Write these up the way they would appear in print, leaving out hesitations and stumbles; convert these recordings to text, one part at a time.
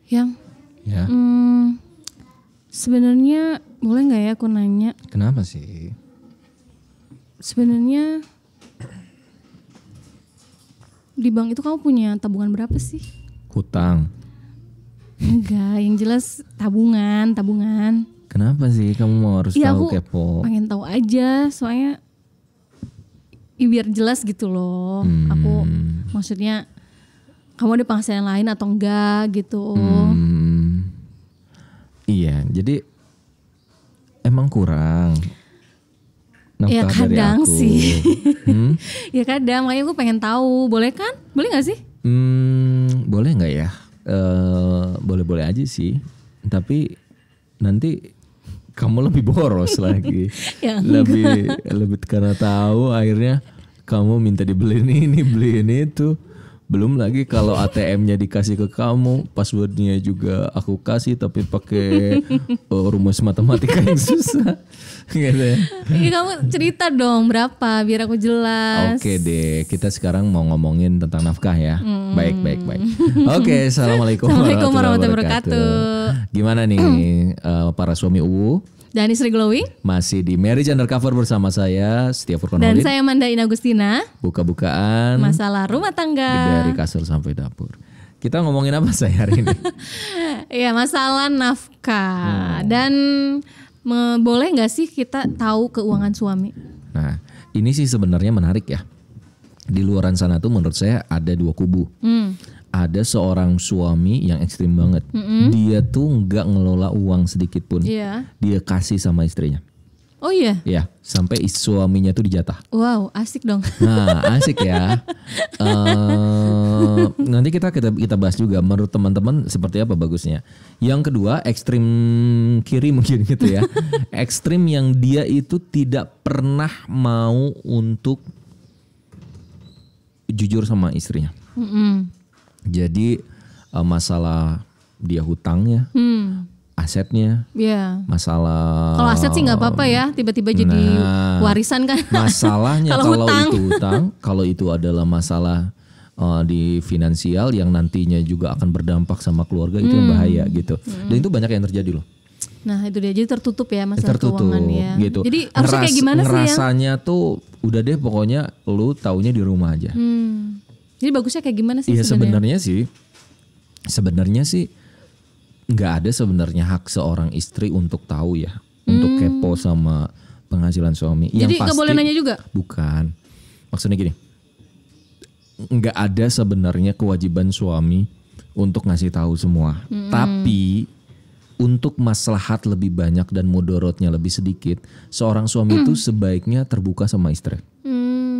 Yang Ya. sebenarnya boleh nggak ya aku nanya? Kenapa sih? Sebenarnya di bank itu kamu punya tabungan berapa sih? Hutang. Enggak, yang jelas tabungan. Kenapa sih kamu mau harus Iya, tahu aku kepo? pengen tahu aja, soalnya biar jelas gitu loh. Aku maksudnya kamu ada penghasilan lain atau enggak gitu. Iya, jadi emang kurang Ya nafkah dari kadang aku. sih. Ya kadang, makanya aku pengen tahu. Boleh kan? Boleh gak sih? Boleh nggak ya? Boleh-boleh aja sih. Tapi nanti kamu lebih boros lagi. Ya, lebih karena tahu akhirnya kamu minta dibeliin ini, beliin itu. Belum lagi kalau ATM-nya dikasih ke kamu, passwordnya juga aku kasih tapi pakai rumus matematika yang susah. Gitu ya. Ini kamu cerita dong berapa biar aku jelas. Oke deh, kita sekarang mau ngomongin tentang nafkah ya. Baik. Oke, assalamualaikum warahmatullahi wabarakatuh. Gimana nih para suami UU? Dan Istri Glowing. Masih di Marriage Undercover bersama saya Setia Furqan Dan Maulid. saya Manda Ina Agustina. Buka-bukaan Masalah rumah tangga. dari kasur sampai dapur. Kita ngomongin apa saya hari ini? Ya, masalah nafkah. Dan boleh nggak sih kita tahu keuangan suami? Nah, ini sih sebenarnya menarik ya. Di luaran sana tuh menurut saya ada dua kubu. Ada seorang suami yang ekstrim banget. Dia tuh nggak ngelola uang sedikit pun. Iya. Dia kasih sama istrinya. Oh iya. Ya, sampai suaminya tuh dijatah. Wow, asik dong. Nah, asik ya. Nanti kita bahas juga menurut teman-teman seperti apa bagusnya. Yang kedua, ekstrim kiri mungkin gitu ya. Ekstrim yang dia itu tidak pernah mau untuk jujur sama istrinya. Jadi masalah dia hutangnya, asetnya, masalah. Kalau aset sih nggak apa-apa ya, tiba-tiba jadi warisan kan. Masalahnya Kalau kalau hutang. itu hutang, kalau itu adalah masalah di finansial yang nantinya juga akan berdampak sama keluarga, itu yang bahaya gitu. Dan itu banyak yang terjadi loh. Nah itu dia, jadi tertutup ya masalah Tertutup keuangan ya. gitu. Jadi harusnya kayak gimana sih ya? Ngerasanya tuh udah deh pokoknya lu taunya di rumah aja. Jadi bagusnya kayak gimana sih Iya sebenarnya? sebenarnya sih nggak ada sebenarnya hak seorang istri untuk tahu ya, untuk kepo sama penghasilan suami. Jadi Yang nggak pasti boleh nanya juga? Bukan, maksudnya gini, nggak ada sebenarnya kewajiban suami untuk ngasih tahu semua. Tapi untuk maslahat lebih banyak dan mudorotnya lebih sedikit, seorang suami itu sebaiknya terbuka sama istri.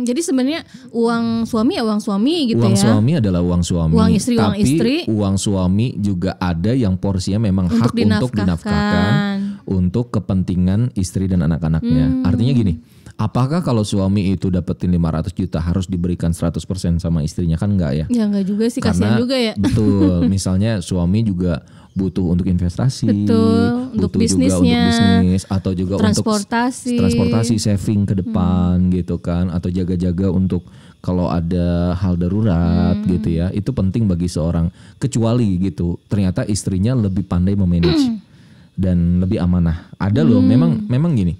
Jadi sebenarnya uang suami ya uang suami gitu Uang ya. suami adalah uang suami. Uang istri, tapi uang istri. Uang suami juga ada yang porsinya memang hak untuk dinafkahkan untuk kepentingan istri dan anak-anaknya. Artinya gini, apakah kalau suami itu dapetin 500 juta harus diberikan 100% sama istrinya? Kan enggak ya? Ya enggak juga sih, kasihan juga ya. Betul, misalnya suami juga butuh untuk investasi, untuk butuh juga untuk bisnis atau juga transportasi. untuk transportasi saving ke depan gitu kan, atau jaga-jaga untuk kalau ada hal darurat gitu ya. Itu penting bagi seorang, kecuali gitu ternyata istrinya lebih pandai memanage dan lebih amanah. Ada loh, memang gini,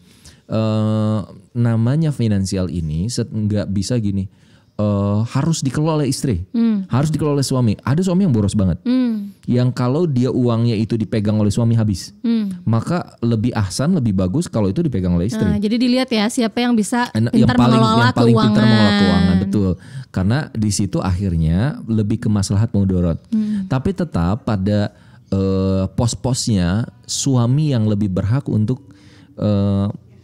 namanya finansial ini nggak bisa gini. Harus dikelola oleh istri, harus dikelola oleh suami. Ada suami yang boros banget, yang kalau dia uangnya itu dipegang oleh suami habis, maka lebih ahsan, lebih bagus kalau itu dipegang oleh istri. Nah, jadi dilihat ya siapa yang bisa yang pintar paling keuangan. pintar mengelola keuangan, betul. Karena di situ akhirnya lebih ke maslahat mudarat. Tapi tetap pada pos-posnya suami yang lebih berhak untuk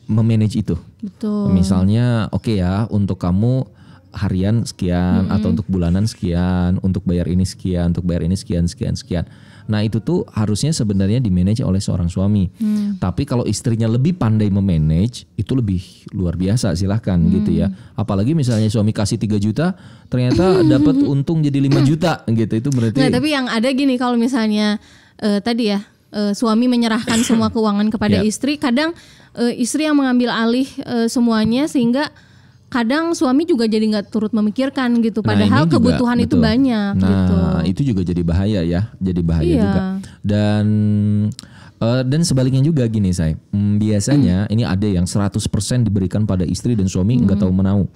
memanage itu. Betul. Misalnya oke ya, untuk kamu harian sekian atau untuk bulanan sekian, untuk bayar ini sekian, untuk bayar ini sekian. Nah itu tuh harusnya sebenarnya dimanage oleh seorang suami. Tapi kalau istrinya lebih pandai memanage, itu lebih luar biasa, silahkan gitu ya. Apalagi misalnya suami kasih 3 juta, ternyata dapat untung jadi 5 juta gitu, itu berarti. Nah, tapi yang ada gini, kalau misalnya tadi ya suami menyerahkan semua keuangan kepada istri, kadang istri yang mengambil alih semuanya, sehingga kadang suami juga jadi nggak turut memikirkan gitu, padahal kebutuhan itu banyak. Nah gitu. itu juga jadi bahaya ya, jadi bahaya juga. Dan sebaliknya juga gini saya, biasanya ini ada yang 100% diberikan pada istri dan suami nggak tahu menau.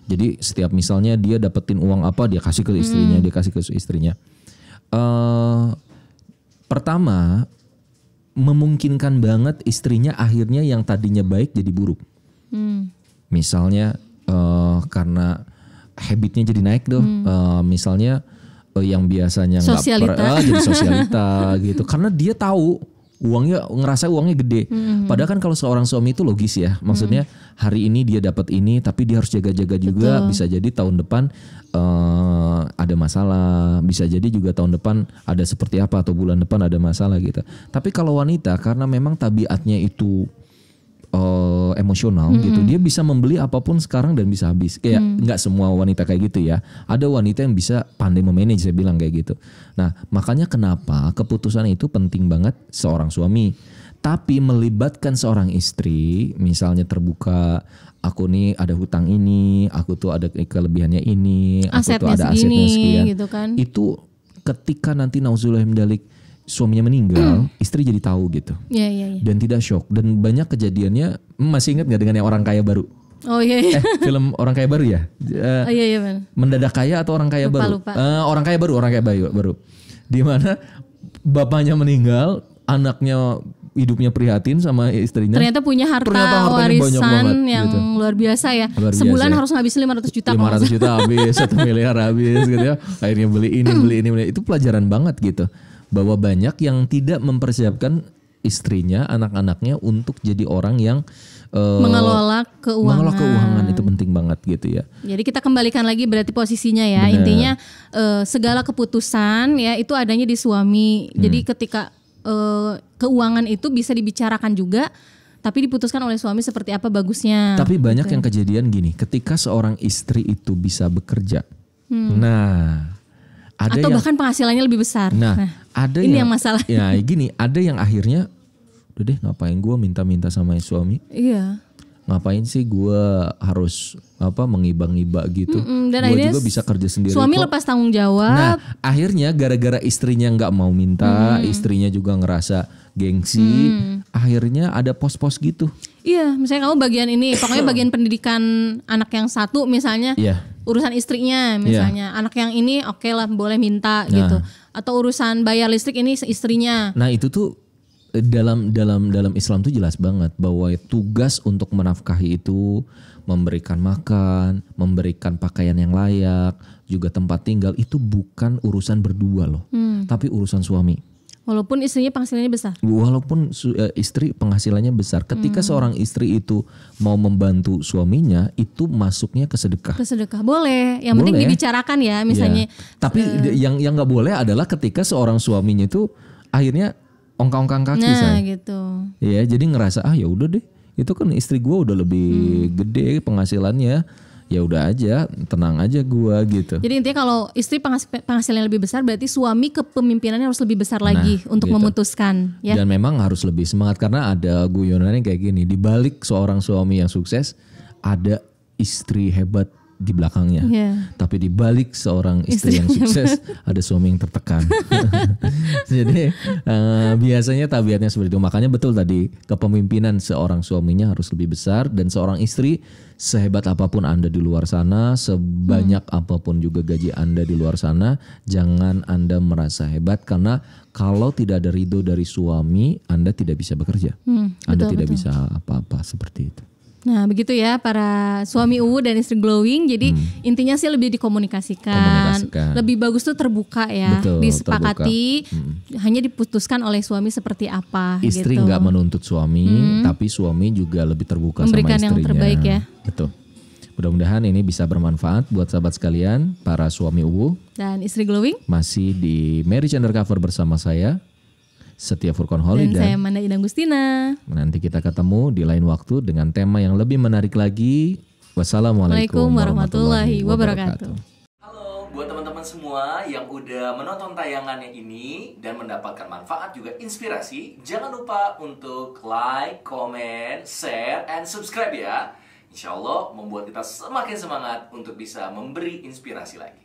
Jadi setiap misalnya dia dapetin uang apa dia kasih ke istrinya, dia kasih ke istrinya. Pertama, memungkinkan banget istrinya akhirnya yang tadinya baik jadi buruk. Misalnya karena habitnya jadi naik tuh, misalnya yang biasanya nggak jadi sosialita gitu, karena dia tahu ngerasa uangnya gede. Padahal kan kalau seorang suami itu logis ya, maksudnya hari ini dia dapat ini, tapi dia harus jaga-jaga juga. Betul. Bisa jadi tahun depan ada masalah, bisa jadi juga tahun depan ada seperti apa, atau bulan depan ada masalah gitu. Tapi kalau wanita karena memang tabiatnya itu emosional gitu, dia bisa membeli apapun sekarang dan bisa habis. Kayak nggak semua wanita kayak gitu ya. Ada wanita yang bisa pandai memanage, saya bilang kayak gitu. Nah, makanya kenapa keputusan itu penting banget seorang suami. Tapi melibatkan seorang istri, misalnya terbuka, aku nih ada hutang ini, aku tuh ada kelebihannya ini, aku tuh ada asetnya sekian. Gitu kan. Itu ketika nanti nauzubillah min dzalik suaminya meninggal, istri jadi tahu gitu. Iya. Dan tidak shock. Dan banyak kejadiannya, masih ingat gak dengan yang orang kaya baru? Oh iya. Film Orang Kaya Baru ya? Iya. Mendadak Kaya atau Orang Kaya Baru? Lupa. Orang Kaya Baru. Di mana bapaknya meninggal, anaknya hidupnya prihatin sama istrinya. Ternyata punya harta warisan yang gitu. Luar biasa ya. Sebulan harus ngabisin 500 juta. 500 juta habis, 1 miliar habis gitu ya. Akhirnya beli ini. Itu pelajaran banget gitu. Bahwa banyak yang tidak mempersiapkan istrinya, anak-anaknya untuk jadi orang yang mengelola keuangan. Mengelola keuangan itu penting banget gitu ya. Jadi kita kembalikan lagi berarti posisinya ya. Bener. Intinya segala keputusan ya itu adanya di suami. Jadi ketika keuangan itu bisa dibicarakan juga, tapi diputuskan oleh suami seperti apa bagusnya. Tapi banyak yang kejadian gini, ketika seorang istri itu bisa bekerja, ada atau bahkan penghasilannya lebih besar. Nah ada ini yang masalah. Ya gini, ada yang akhirnya, udah deh ngapain gue minta-minta sama suami? Iya. Ngapain sih gue harus mengiba-ngiba gitu? Dan gue juga bisa kerja sendiri. Suami lepas tanggung jawab. Nah akhirnya gara-gara istrinya nggak mau minta, istrinya juga ngerasa gengsi, akhirnya ada pos-pos gitu. Iya, misalnya kamu bagian ini, pokoknya bagian pendidikan anak yang satu misalnya, urusan istrinya misalnya, anak yang ini oke lah boleh minta gitu, atau urusan bayar listrik ini istrinya. Nah itu tuh dalam Islam tuh jelas banget bahwa tugas untuk menafkahi itu, memberikan makan, memberikan pakaian yang layak, juga tempat tinggal itu bukan urusan berdua loh, tapi urusan suami. Walaupun istrinya penghasilannya besar. Walaupun istri penghasilannya besar, ketika seorang istri itu mau membantu suaminya, itu masuknya ke sedekah. Ke sedekah boleh, yang penting dibicarakan ya misalnya. Tapi yang nggak boleh adalah ketika seorang suaminya itu akhirnya ongkang-ongkang kaki. Gitu. Ya, jadi ngerasa ya udah deh, itu kan istri gue udah lebih gede penghasilannya. Ya udah aja, tenang aja gua gitu. Jadi intinya kalau istri penghasilannya lebih besar, berarti suami kepemimpinannya harus lebih besar lagi untuk memutuskan. Ya? Dan memang harus lebih semangat karena ada guyonannya kayak gini. Di balik seorang suami yang sukses, ada istri hebat di belakangnya. Tapi di balik seorang istri yang sukses, ada suami yang tertekan. Jadi biasanya tabiatnya seperti itu. Makanya betul tadi, kepemimpinan seorang suaminya harus lebih besar, dan seorang istri sehebat apapun Anda di luar sana, sebanyak apapun juga gaji Anda di luar sana, jangan Anda merasa hebat, karena kalau tidak ada ridho dari suami, Anda tidak bisa bekerja. Anda tidak bisa apa-apa seperti itu. Nah begitu ya para suami UU dan istri glowing. Jadi intinya sih lebih dikomunikasikan. Lebih bagus tuh terbuka ya. Betul, disepakati hanya diputuskan oleh suami seperti apa. Istri gitu. Gak menuntut suami, tapi suami juga lebih terbuka memberikan sama istrinya. Memberikan yang terbaik ya. Betul. Mudah-mudahan ini bisa bermanfaat buat sahabat sekalian, para suami UU dan istri glowing. Masih di Marriage Undercover bersama saya Setia Furqan Holly dan saya Manda Ida Agustina. Nanti kita ketemu di lain waktu dengan tema yang lebih menarik lagi. Wassalamualaikum warahmatullahi wabarakatuh. Halo buat teman-teman semua yang udah menonton tayangannya ini dan mendapatkan manfaat juga inspirasi. Jangan lupa untuk like, comment, share, and subscribe ya. Insya Allah membuat kita semakin semangat untuk bisa memberi inspirasi lagi.